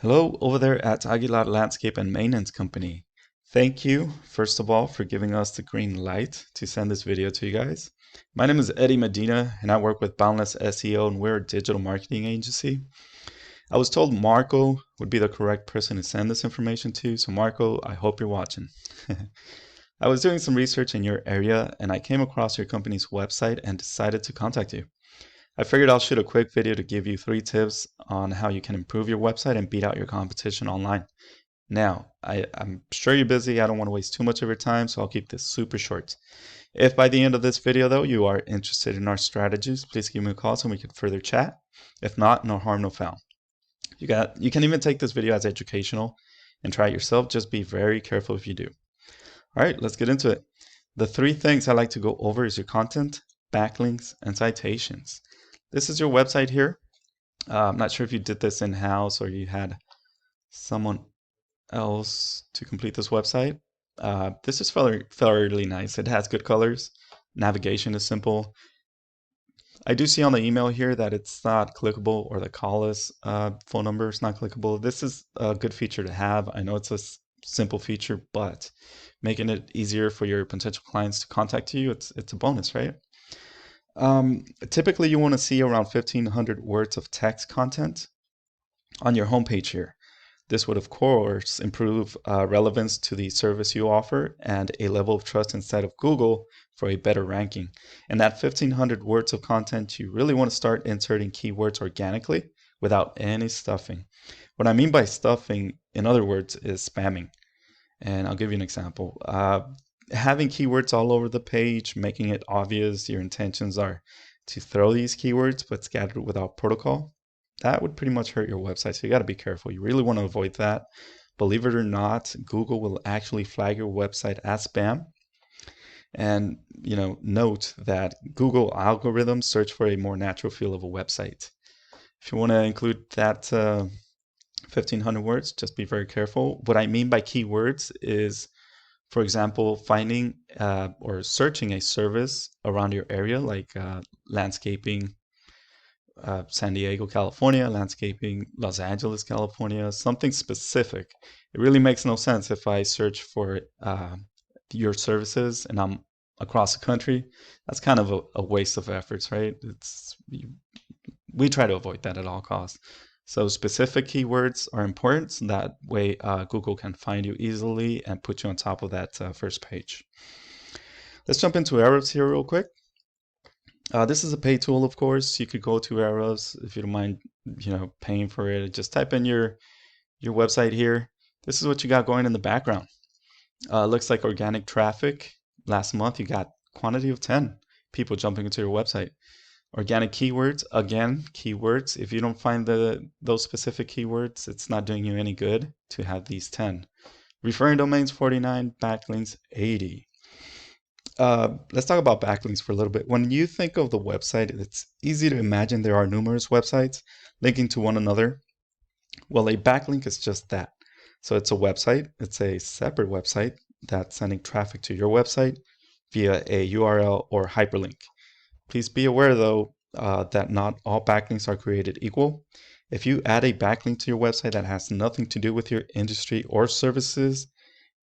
Hello over there at Aguilar Landscape and Maintenance Company. Thank you, first of all, for giving us the green light to send this video to you guys. My name is Eddie Medina and I work with Boundless SEO and we're a digital marketing agency. I was told Marco would be the correct person to send this information to, so Marco, I hope you're watching. I was doing some research in your area and I came across your company's website and decided to contact you. I figured I'll shoot a quick video to give you 3 tips on how you can improve your website and beat out your competition online. Now, I'm sure you're busy. I don't want to waste too much of your time, so I'll keep this super short. If by the end of this video, though, you are interested in our strategies, please give me a call so we can further chat. If not, no harm, no foul. You can even take this video as educational and try it yourself. Just be very careful if you do. All right, let's get into it. The 3 things I like to go over is your content, backlinks, and citations. This is your website here. I'm not sure if you did this in-house or you had someone else to complete this website. This is fairly nice. It has good colors. Navigation is simple. I do see on the email here that it's not clickable, or the call us phone number is not clickable. This is a good feature to have. I know it's a simple feature, but making it easier for your potential clients to contact you, it's a bonus, right? Typically, you want to see around 1,500 words of text content on your homepage here. This would, of course, improve relevance to the service you offer and a level of trust inside of Google for a better ranking. And that 1,500 words of content, you really want to start inserting keywords organically without any stuffing. What I mean by stuffing, in other words, is spamming. And I'll give you an example. Having keywords all over the page, making it obvious your intentions are to throw these keywords but scattered without protocol, that would pretty much hurt your website. So you got to be careful. You really want to avoid that. Believe it or not, Google will actually flag your website as spam. And note that Google algorithms search for a more natural feel of a website. If you want to include that 1,500 words, just be very careful. What I mean by keywords is, for example, finding or searching a service around your area, like landscaping, San Diego, California, landscaping, Los Angeles, California, something specific. It really makes no sense if I search for your services and I'm across the country. That's kind of a waste of efforts, right? We try to avoid that at all costs. So specific keywords are important, so that way Google can find you easily and put you on top of that first page. Let's jump into Ahrefs here real quick. This is a paid tool, of course. You could go to Ahrefs if you don't mind, paying for it. Just type in your website here. This is what you got going in the background. Looks like organic traffic. Last month you got quantity of 10 people jumping into your website. Organic keywords, again, keywords. If you don't find those specific keywords, it's not doing you any good to have these 10. Referring domains, 49, backlinks, 80. Let's talk about backlinks for a little bit. When you think of the website, it's easy to imagine there are numerous websites linking to one another. Well, a backlink is just that. So it's a website. It's a separate website that's sending traffic to your website via a URL or hyperlink. Please be aware, though, that not all backlinks are created equal. If you add a backlink to your website that has nothing to do with your industry or services,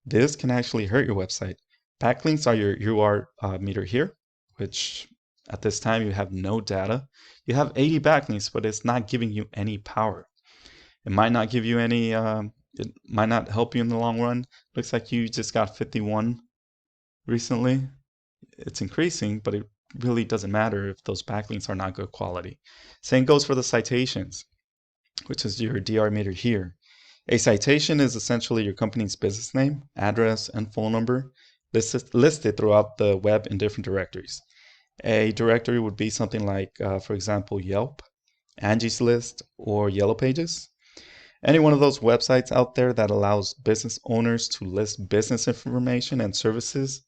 this can actually hurt your website. Backlinks are your UR meter here, which at this time you have no data. You have 80 backlinks, but it's not giving you any power. It might not give you any, it might not help you in the long run. Looks like you just got 51 recently. It's increasing, but it really doesn't matter if those backlinks are not good quality. Same goes for the citations, which is your DR meter here. A citation is essentially your company's business name, address, and phone number listed throughout the web in different directories. A directory would be something like, for example, Yelp, Angie's List, or Yellow Pages. Any one of those websites out there that allows business owners to list business information and services,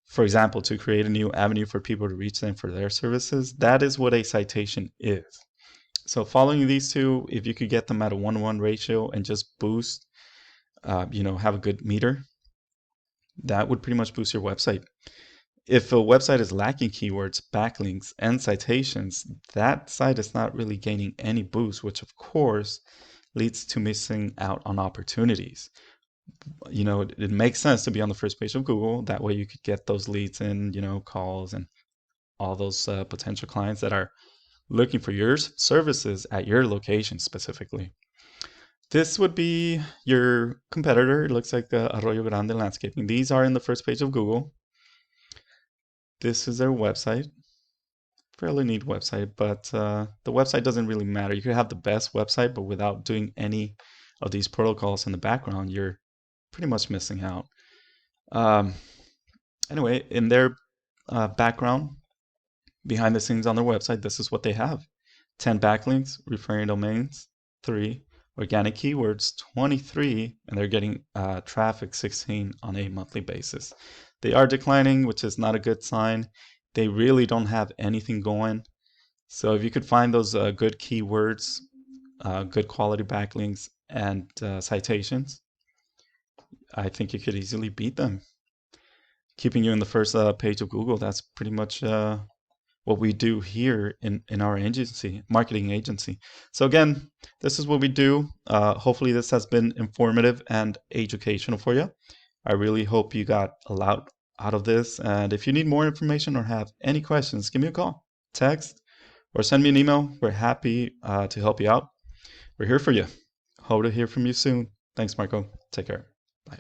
for example, to create a new avenue for people to reach them for their services, that is what a citation is. So following these two, if you could get them at a 1-to-1 ratio and just boost, have a good meter, that would pretty much boost your website. If a website is lacking keywords, backlinks, and citations, that site is not really gaining any boost, which of course leads to missing out on opportunities. You know, it makes sense to be on the first page of Google. That way you could get those leads in, you know, calls and all those potential clients that are looking for your services at your location specifically. This would be your competitor. It looks like Arroyo Grande Landscaping. These are in the first page of Google. This is their website. Fairly neat website, but the website doesn't really matter. You could have the best website, but without doing any of these protocols in the background, you're pretty much missing out. Anyway, in their background, behind the scenes on their website, this is what they have. 10 backlinks, referring domains, 3 organic keywords, 23, and they're getting traffic 16 on a monthly basis. They are declining, which is not a good sign. They really don't have anything going. So if you could find those good keywords, good quality backlinks, and citations, I think you could easily beat them. Keeping you in the first page of Google, that's pretty much what we do here in our agency, marketing agency. So again, this is what we do. Hopefully this has been informative and educational for you. I really hope you got a lot out of this. And if you need more information or have any questions, give me a call, text, or send me an email. We're happy to help you out. We're here for you. Hope to hear from you soon. Thanks, Marco. Take care. Bye.